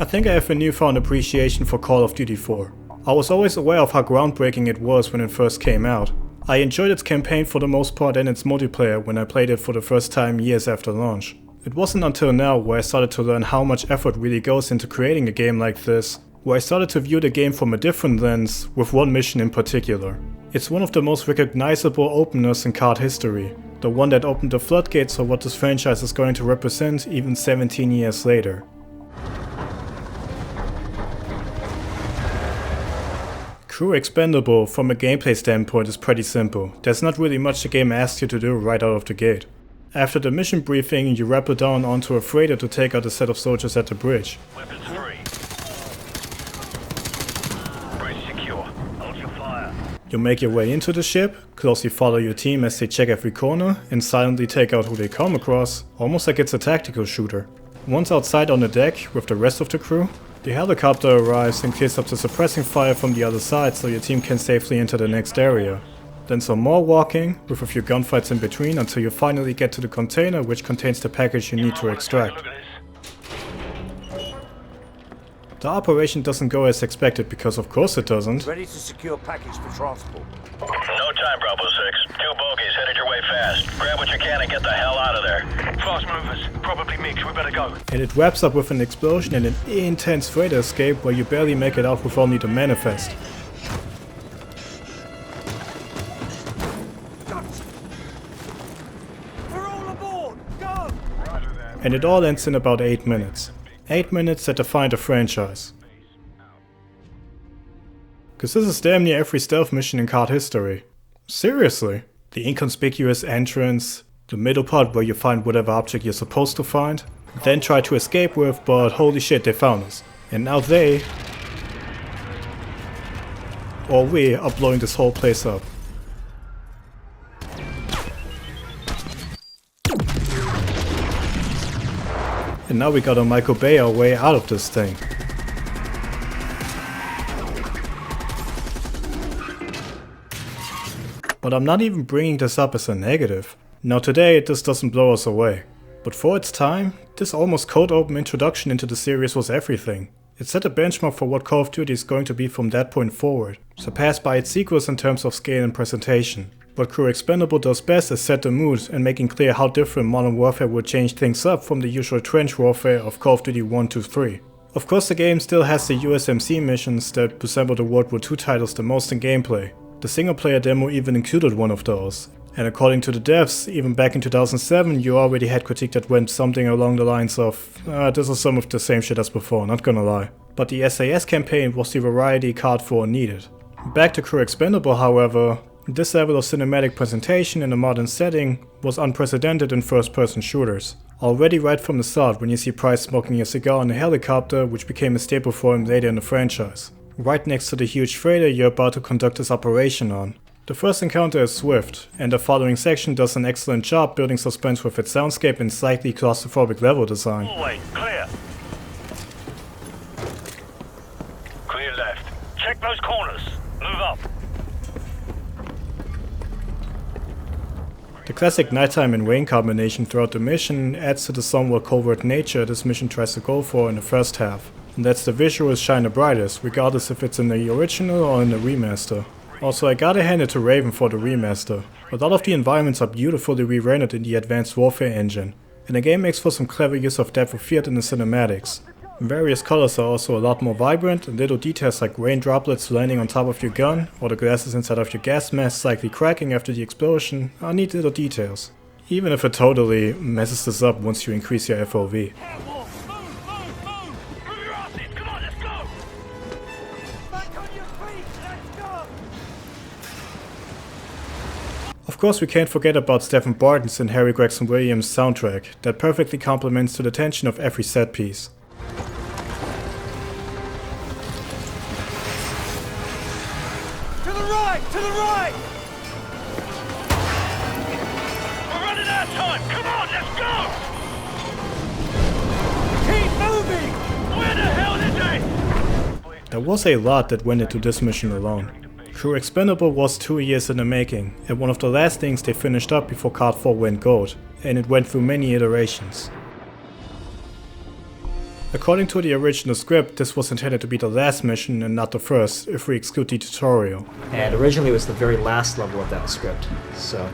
I think I have a newfound appreciation for Call of Duty 4. I was always aware of how groundbreaking it was when it first came out. I enjoyed its campaign for the most part and its multiplayer when I played it for the first time years after launch. It wasn't until now where I started to learn how much effort really goes into creating a game like this, where I started to view the game from a different lens, with one mission in particular. It's one of the most recognizable openers in CoD history, the one that opened the floodgates of what this franchise is going to represent even 17 years later. Crew Expendable from a gameplay standpoint is pretty simple. There's not really much the game asks you to do right out of the gate. After the mission briefing, you rappel down onto a freighter to take out a set of soldiers at the bridge. Weapons free. Bridge secure. Hold your fire. You make your way into the ship, closely follow your team as they check every corner, and silently take out who they come across, almost like it's a tactical shooter. Once outside on the deck with the rest of the crew, the helicopter arrives and clears up the suppressing fire from the other side so your team can safely enter the next area. Then some more walking, with a few gunfights in between until you finally get to the container which contains the package you need to extract. The operation doesn't go as expected because of course it doesn't. Ready to secure package for transport. No time, Bravo 6. 2 bogies headed your way fast. Grab what you can and get the hell out of there. Fast movers. Probably mixed. We better go. And it wraps up with an explosion and an intense freighter escape where you barely make it out with only the manifest. We're all aboard! Go! And it all ends in about 8 minutes. 8 minutes that define the franchise. Cause this is damn near every stealth mission in CoD history. Seriously. The inconspicuous entrance, the middle part where you find whatever object you're supposed to find, then try to escape with, but holy shit, they found us. And now they, or we, are blowing this whole place up. And now we gotta Michael Bay our way out of this thing. But I'm not even bringing this up as a negative. Now today this doesn't blow us away. But for its time, this almost cold open introduction into the series was everything. It set a benchmark for what Call of Duty is going to be from that point forward, surpassed by its sequels in terms of scale and presentation. What Crew Expendable does best is set the mood and making clear how different Modern Warfare would change things up from the usual trench warfare of Call of Duty 1, 2, 3. Of course the game still has the USMC missions that resemble the World War II titles the most in gameplay. The single player demo even included one of those. And according to the devs, even back in 2007 you already had critique that went something along the lines of this is some of the same shit as before, not gonna lie. But the SAS campaign was the variety CoD 4 needed. Back to Crew Expendable, however, this level of cinematic presentation in a modern setting was unprecedented in first-person shooters. Already right from the start when you see Price smoking a cigar in a helicopter, which became a staple for him later in the franchise. Right next to the huge freighter you're about to conduct this operation on. The first encounter is swift, and the following section does an excellent job building suspense with its soundscape and slightly claustrophobic level design. Hallway, clear. Clear left. Check those corners. Move up. The classic nighttime and rain combination throughout the mission adds to the somewhat covert nature this mission tries to go for in the first half. And that's the visuals shine the brightest, regardless if it's in the original or in the remaster. Also, I gotta hand it to Raven for the remaster. A lot of the environments are beautifully re-rendered in the Advanced Warfare engine, and the game makes for some clever use of depth of field in the cinematics. Various colors are also a lot more vibrant, and little details like rain droplets landing on top of your gun, or the glasses inside of your gas mask slightly cracking after the explosion are neat little details. Even if it totally messes this up once you increase your FOV. Of course we can't forget about Stephen Barton's and Harry Gregson Williams' soundtrack that perfectly complements to the tension of every set piece. To the right! To the right! We're running out of time. Come on, let's go. Keep moving! Where the hell is it? There was a lot that went into this mission alone. Crew Expendable was 2 years in the making, and one of the last things they finished up before CoD 4 went gold, and it went through many iterations. According to the original script, this was intended to be the last mission and not the first, if we exclude the tutorial. And originally it was the very last level of that script, so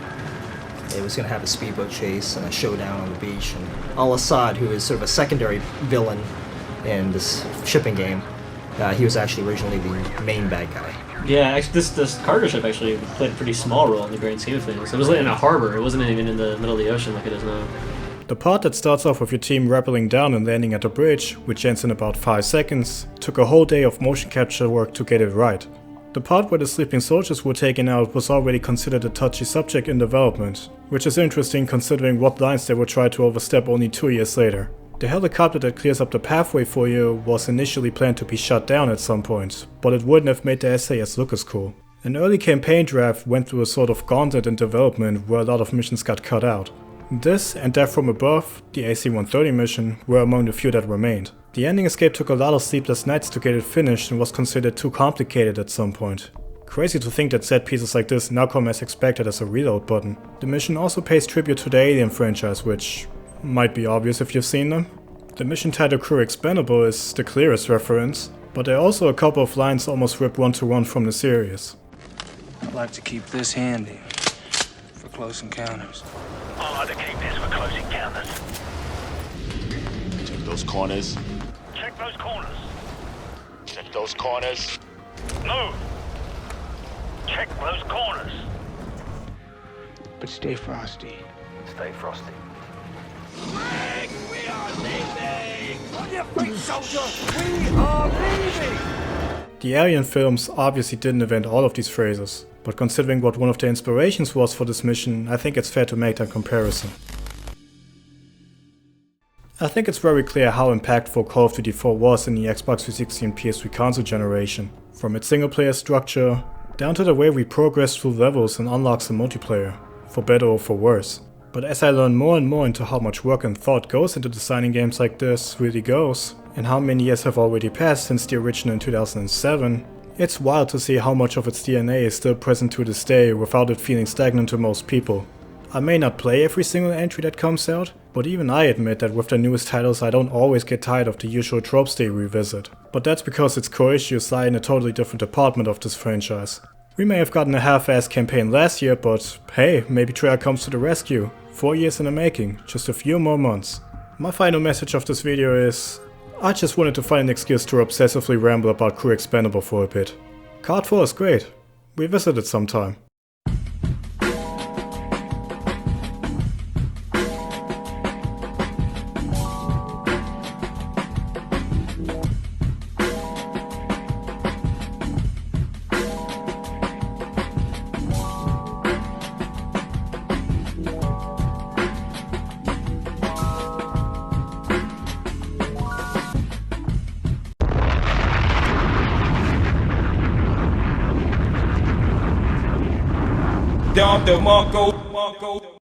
it was going to have a speedboat chase and a showdown on the beach, and Al-Assad, who is sort of a secondary villain in this shipping game, he was actually originally the main bad guy. Yeah, actually, this cargo ship actually played a pretty small role in the grand scheme of things. It was in a harbor, it wasn't even in the middle of the ocean like it is now. The part that starts off with your team rappelling down and landing at the bridge, which ends in about 5 seconds, took a whole day of motion capture work to get it right. The part where the sleeping soldiers were taken out was already considered a touchy subject in development, which is interesting considering what lines they would try to overstep only 2 years later. The helicopter that clears up the pathway for you was initially planned to be shut down at some point, but it wouldn't have made the SAS look as cool. An early campaign draft went through a sort of gauntlet in development where a lot of missions got cut out. This and Death from Above, the AC-130 mission, were among the few that remained. The ending escape took a lot of sleepless nights to get it finished and was considered too complicated at some point. Crazy to think that set pieces like this now come as expected as a reload button. The mission also pays tribute to the Alien franchise, which might be obvious if you've seen them. The mission title Crew Expendable is the clearest reference, but there are also a couple of lines almost ripped one-to-one from the series. I'd like to keep this handy for close encounters. I like to keep this for close encounters. Check those corners. Check those corners. Check those corners. Move. Check those corners. But stay frosty. Stay frosty. We are leaving! On your feet, soldier! We are leaving! The Alien films obviously didn't invent all of these phrases, but considering what one of the inspirations was for this mission, I think it's fair to make that comparison. I think it's very clear how impactful Call of Duty 4 was in the Xbox 360 and PS3 console generation, from its single player structure, down to the way we progress through levels and unlocks the multiplayer, for better or for worse. But as I learn more and more into how much work and thought goes into designing games like this really goes, and how many years have already passed since the original in 2007, it's wild to see how much of its DNA is still present to this day without it feeling stagnant to most people. I may not play every single entry that comes out, but even I admit that with the newest titles I don't always get tired of the usual tropes they revisit. But that's because its core issues lie in a totally different department of this franchise. We may have gotten a half-assed campaign last year, but hey, maybe Treyarch comes to the rescue. 4 years in the making, just a few more months. My final message of this video is, I just wanted to find an excuse to obsessively ramble about Crew Expendable for a bit. CoD 4 is great. Revisit it sometime. Down the Marco.